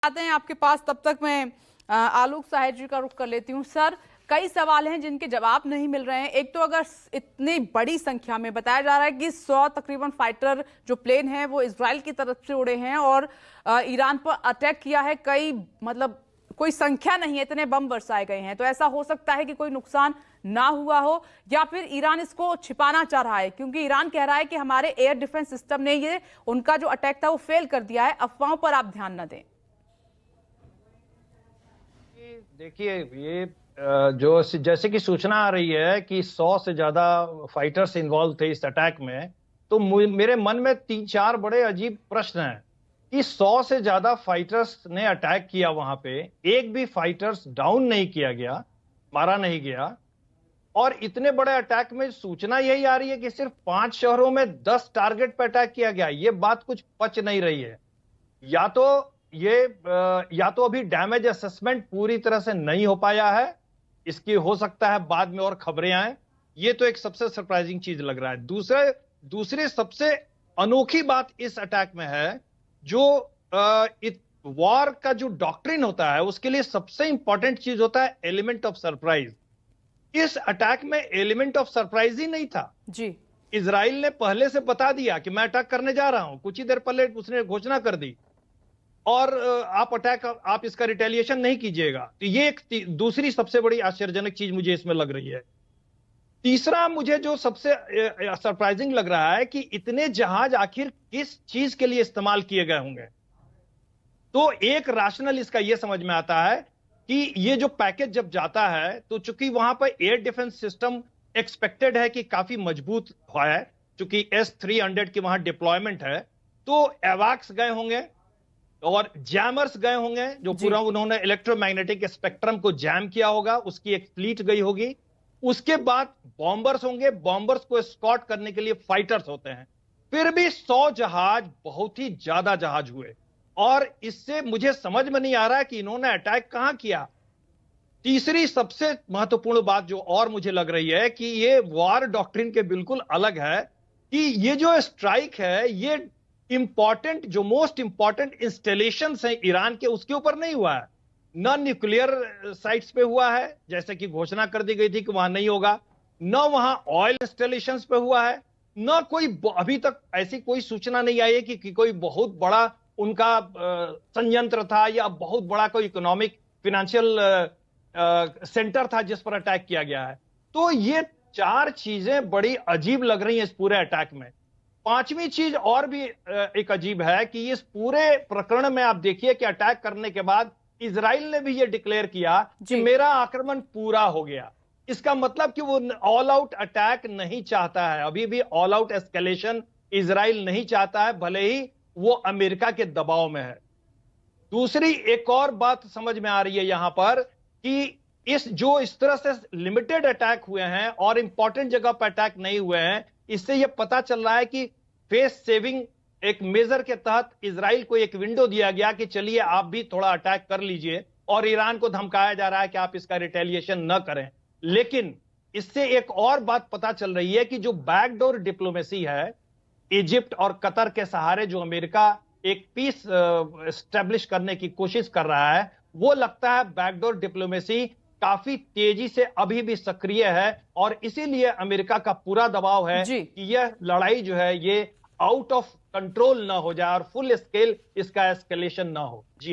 आते हैं आपके पास, तब तक मैं आलोक साहेब जी का रुख कर लेती हूँ। सर, कई सवाल हैं जिनके जवाब नहीं मिल रहे हैं। एक तो अगर इतनी बड़ी संख्या में बताया जा रहा है कि 100 तकरीबन फाइटर जो प्लेन हैं वो इजराइल की तरफ से उड़े हैं और ईरान पर अटैक किया है, कई मतलब कोई संख्या नहीं है, इतने बम बरसाए गए हैं। तो ऐसा हो सकता है कि कोई नुकसान ना हुआ हो, या फिर ईरान इसको छिपाना चाह रहा है, क्योंकि ईरान कह रहा है कि हमारे एयर डिफेंस सिस्टम ने ये उनका जो अटैक था वो फेल कर दिया है। अफवाहों पर आप ध्यान न दें। देखिए, ये जो जैसे कि सूचना आ रही है कि 100 से ज्यादा फाइटर्स इन्वॉल्व थे इस अटैक में, तो मेरे मन में 3-4 बड़े अजीब प्रश्न हैं कि 100 से ज्यादा फाइटर्स ने अटैक किया, वहां पे एक भी फाइटर्स डाउन नहीं किया गया, मारा नहीं गया। और इतने बड़े अटैक में सूचना यही आ रही है कि सिर्फ 5 शहरों में 10 टारगेट पे अटैक किया गया। ये बात कुछ पच नहीं रही है। या तो या तो अभी डैमेज असेसमेंट पूरी तरह से नहीं हो पाया है, इसकी हो सकता है बाद में और खबरें आए। ये तो एक सबसे सरप्राइजिंग चीज लग रहा है। दूसरी सबसे अनोखी बात इस अटैक में है, जो वॉर का जो डॉक्ट्रिन होता है उसके लिए सबसे इंपॉर्टेंट चीज होता है एलिमेंट ऑफ सरप्राइज। इस अटैक में एलिमेंट ऑफ सरप्राइज ही नहीं था जी। इजराइल ने पहले से बता दिया कि मैं अटैक करने जा रहा हूं, कुछ ही देर पहले उसने घोषणा कर दी और आप इसका रिटेलिएशन नहीं कीजिएगा। तो ये एक दूसरी सबसे बड़ी आश्चर्यजनक चीज मुझे इसमें लग रही है। तीसरा मुझे जो सबसे सरप्राइजिंग लग रहा है कि इतने जहाज आखिर किस चीज के लिए इस्तेमाल किए गए होंगे। तो एक राशनल इसका यह समझ में आता है कि ये जो पैकेज जब जाता है, तो चूंकि वहां पर एयर डिफेंस सिस्टम एक्सपेक्टेड है कि काफी मजबूत है, चूंकि S-300 की वहां डिप्लॉयमेंट है, तो एवाक्स गए होंगे और जैमर्स गए होंगे, जो पूरा उन्होंने इलेक्ट्रोमैग्नेटिक स्पेक्ट्रम को जैम किया होगा, उसकी एक फ्लीट गई होगी। उसके बाद बॉम्बर्स होंगे, बॉम्बर्स को स्कॉट करने के लिए फाइटर्स होते हैं। फिर भी 100 जहाज बहुत ही ज्यादा जहाज हुए, और इससे मुझे समझ में नहीं आ रहा है कि इन्होंने अटैक कहां किया। तीसरी सबसे महत्वपूर्ण बात जो और मुझे लग रही है कि ये वॉर डॉक्ट्रिन के बिल्कुल अलग है, कि ये जो स्ट्राइक है ये इंपॉर्टेंट, जो मोस्ट इंपॉर्टेंट इंस्टॉलेशन है ईरान के, उसके ऊपर नहीं हुआ है। न न्यूक्लियर साइट्स पे हुआ है, जैसे कि घोषणा कर दी गई थी कि वहां नहीं होगा, न वहां ऑयल इंस्टॉलेशन पे हुआ है, न कोई अभी तक ऐसी कोई सूचना नहीं आई है कि कोई बहुत बड़ा उनका संयंत्र था या बहुत बड़ा कोई इकोनॉमिक फाइनेंशियल सेंटर था जिस पर अटैक किया गया है। तो ये 4 चीजें बड़ी अजीब लग रही हैं इस पूरे अटैक में। पांचवी चीज और भी एक अजीब है कि इस पूरे प्रकरण में आप देखिए कि अटैक करने के बाद इजराइल ने भी ये डिक्लेयर किया कि मेरा आक्रमण पूरा हो गया। इसका मतलब कि वो ऑल आउट अटैक नहीं चाहता है, अभी भी ऑल आउट एस्केलेशन इजराइल नहीं चाहता है, भले ही वो अमेरिका के दबाव में है। दूसरी एक और बात समझ में आ रही है यहां पर कि इस तरह से लिमिटेड अटैक हुए हैं और इंपॉर्टेंट जगह पर अटैक नहीं हुए हैं, इससे यह पता चल रहा है कि फेस सेविंग एक मेजर के तहत इजराइल को एक विंडो दिया गया कि चलिए आप भी थोड़ा अटैक कर लीजिए, और ईरान को धमकाया जा रहा है कि आप इसका रिटेलिएशन न करें। लेकिन इससे एक और बात पता चल रही है कि जो बैकडोर डिप्लोमेसी है, इजिप्ट और कतर के सहारे जो अमेरिका एक पीस एस्टेब्लिश करने की कोशिश कर रहा है, वो लगता है बैकडोर डिप्लोमेसी काफी तेजी से अभी भी सक्रिय है, और इसीलिए अमेरिका का पूरा दबाव है कि यह लड़ाई जो है ये आउट ऑफ कंट्रोल ना हो जाए और फुल स्केल इसका एस्केलेशन ना हो। जी हाँ।